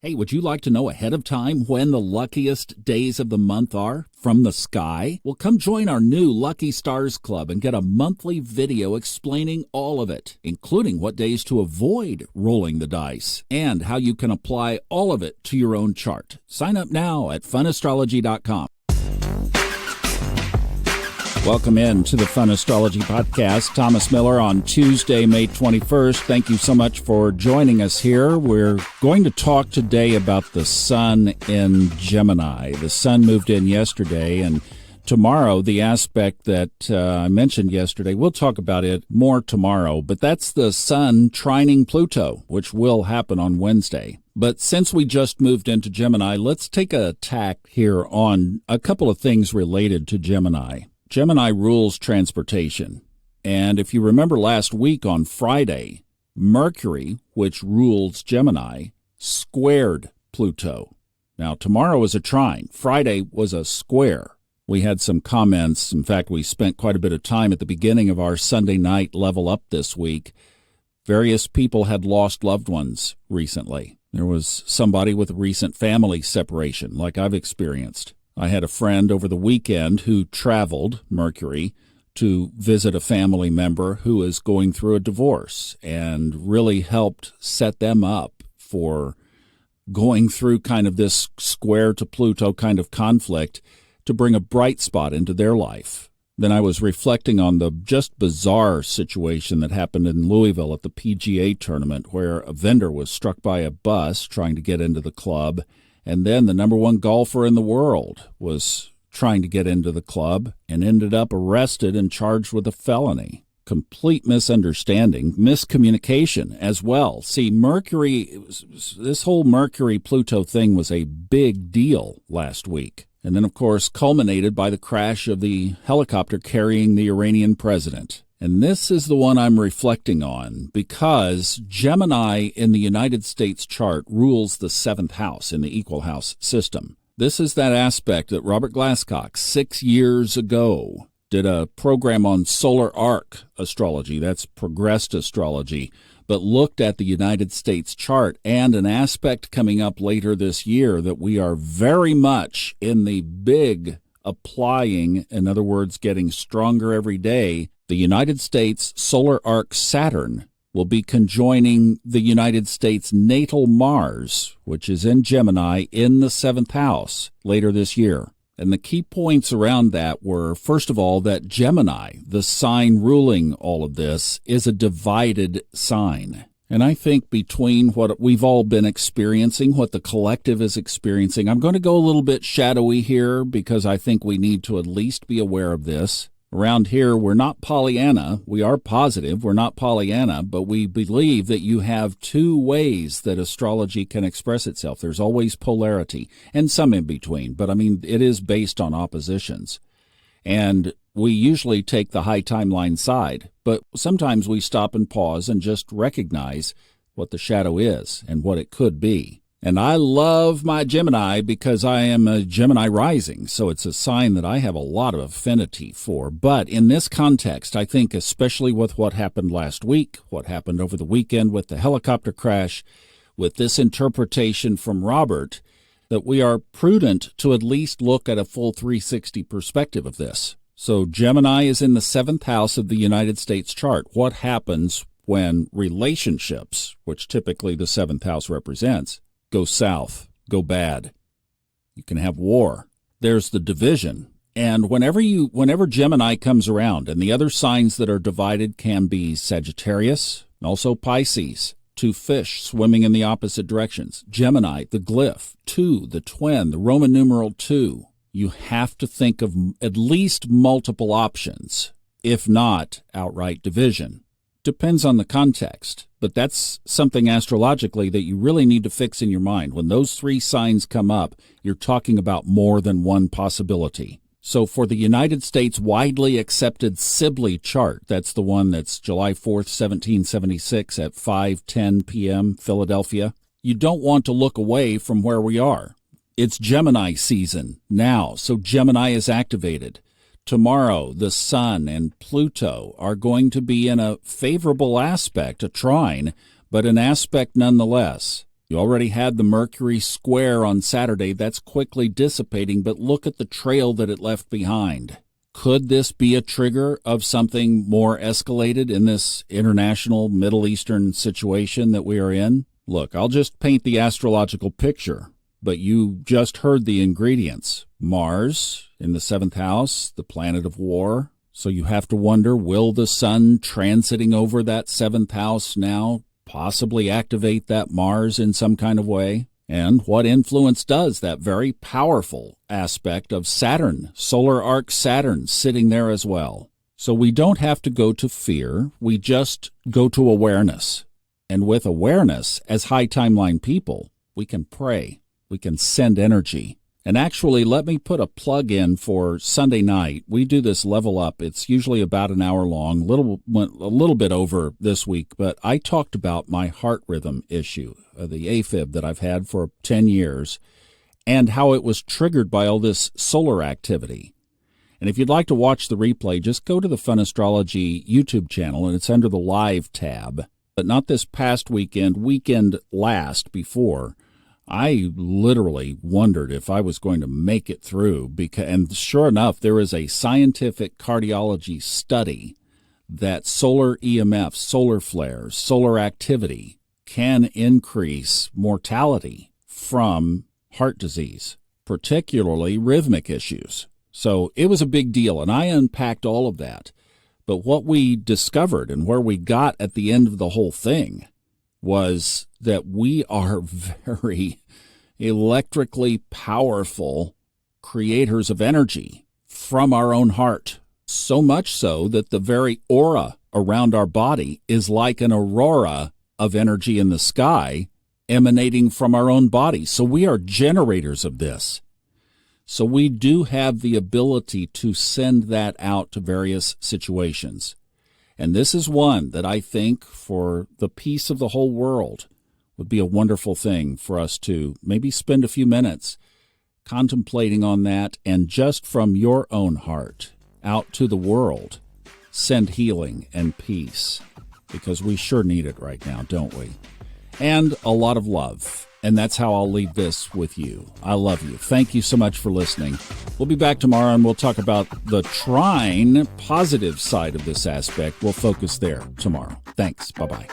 Hey, would you like to know ahead of time when the luckiest days of the month are from the sky? Well, come join our new Lucky Stars Club and get a monthly video explaining all of it, including what days to avoid rolling the dice and how you can apply all of it to your own chart. Sign up now at funastrology.com. Welcome in to the Fun Astrology Podcast. Thomas Miller on Tuesday, May 21st. Thank you so much for joining us here. We're going to talk today about the sun in Gemini. The sun moved in yesterday, and tomorrow, the aspect that I mentioned yesterday, we'll talk about it more tomorrow, but that's the sun trining Pluto, which will happen on Wednesday. But since we just moved into Gemini, let's take a tack here on a couple of things related to Gemini. Gemini rules transportation. And if you remember last week on Friday, Mercury, which rules Gemini, squared Pluto. Now, tomorrow is a trine. Friday was a square. We had some comments. In fact, we spent quite a bit of time at the beginning of our Sunday night level up this week. Various people had lost loved ones recently. There was somebody with a recent family separation, like I've experienced. I had a friend over the weekend who traveled, Mercury, to visit a family member who is going through a divorce and really helped set them up for going through kind of this square to Pluto kind of conflict to bring a bright spot into their life. Then I was reflecting on the just bizarre situation that happened in Louisville at the PGA tournament where a vendor was struck by a bus trying to get into the club. And then the number one golfer in the world was trying to get into the club and ended up arrested and charged with a felony. Complete misunderstanding, miscommunication as well. See, this whole Mercury-Pluto thing was a big deal last week. And then, of course, culminated by the crash of the helicopter carrying the Iranian president. And this is the one I'm reflecting on because Gemini in the United States chart rules the seventh house in the equal house system. This is that aspect that Robert Glasscock 6 years ago did a program on solar arc astrology, that's progressed astrology, but looked at the United States chart and an aspect coming up later this year that we are very much in the big applying, in other words, getting stronger every day. The United States solar arc Saturn will be conjoining the United States natal Mars, which is in Gemini, in the seventh house later this year. And the key points around that were, first of all, that Gemini, the sign ruling all of this, is a divided sign. And I think between what we've all been experiencing, what the collective is experiencing, I'm going to go a little bit shadowy here because I think we need to at least be aware of this. Around here, we're not Pollyanna. We are positive. We're not Pollyanna, but we believe that you have two ways that astrology can express itself. There's always polarity and some in between, but I mean, it is based on oppositions. And we usually take the high timeline side, but sometimes we stop and pause and just recognize what the shadow is and what it could be. And I love my Gemini because I am a Gemini rising, so it's a sign that I have a lot of affinity for. But in this context, I think especially with what happened last week, what happened over the weekend with the helicopter crash, with this interpretation from Robert, that we are prudent to at least look at a full 360 perspective of this. So Gemini is in the seventh house of the United States chart. What happens when relationships, which typically the seventh house represents, go south, go bad? You can have war. There's the division. And whenever Gemini comes around, and the other signs that are divided can be Sagittarius, and also Pisces, two fish swimming in the opposite directions. Gemini, the glyph, 2, the twin, the Roman numeral 2. You have to think of at least multiple options, if not outright division. Depends on the context, but that's something astrologically that you really need to fix in your mind. When those three signs come up, you're talking about more than one possibility. So for the United States widely accepted Sibley chart, that's the one that's July 4th, 1776 at 5:10 p.m. Philadelphia, you don't want to look away from where we are. It's Gemini season now, so Gemini is activated. Tomorrow, the Sun and Pluto are going to be in a favorable aspect, a trine, but an aspect nonetheless. You already had the Mercury square on Saturday. That's quickly dissipating, but look at the trail that it left behind. Could this be a trigger of something more escalated in this international Middle Eastern situation that we are in? Look, I'll just paint the astrological picture, but you just heard the ingredients. Mars in the 7th house, the planet of war. So you have to wonder, will the sun transiting over that 7th house now possibly activate that Mars in some kind of way? And what influence does that very powerful aspect of Saturn, solar arc Saturn, sitting there as well? So we don't have to go to fear. We just go to awareness. And with awareness, as high timeline people, we can pray. We can send energy. And actually, let me put a plug in for Sunday night. We do this level up. It's usually about an hour long, a little bit over this week, but I talked about my heart rhythm issue, the AFib that I've had for 10 years, and how it was triggered by all this solar activity. And if you'd like to watch the replay, just go to the Fun Astrology YouTube channel, and it's under the Live tab. But not this past weekend last before. I literally wondered if I was going to make it through, and sure enough, there is a scientific cardiology study that solar EMF, solar flares, solar activity can increase mortality from heart disease, particularly rhythmic issues. So it was a big deal, and I unpacked all of that. But what we discovered and where we got at the end of the whole thing was that we are very electrically powerful creators of energy from our own heart. So much so that the very aura around our body is like an aurora of energy in the sky emanating from our own body. So we are generators of this. So we do have the ability to send that out to various situations. And this is one that I think for the peace of the whole world would be a wonderful thing for us to maybe spend a few minutes contemplating on that, and just from your own heart out to the world, send healing and peace, because we sure need it right now, don't we? And a lot of love. And that's how I'll leave this with you. I love you. Thank you so much for listening. We'll be back tomorrow, and we'll talk about the trine positive side of this aspect. We'll focus there tomorrow. Thanks. Bye-bye.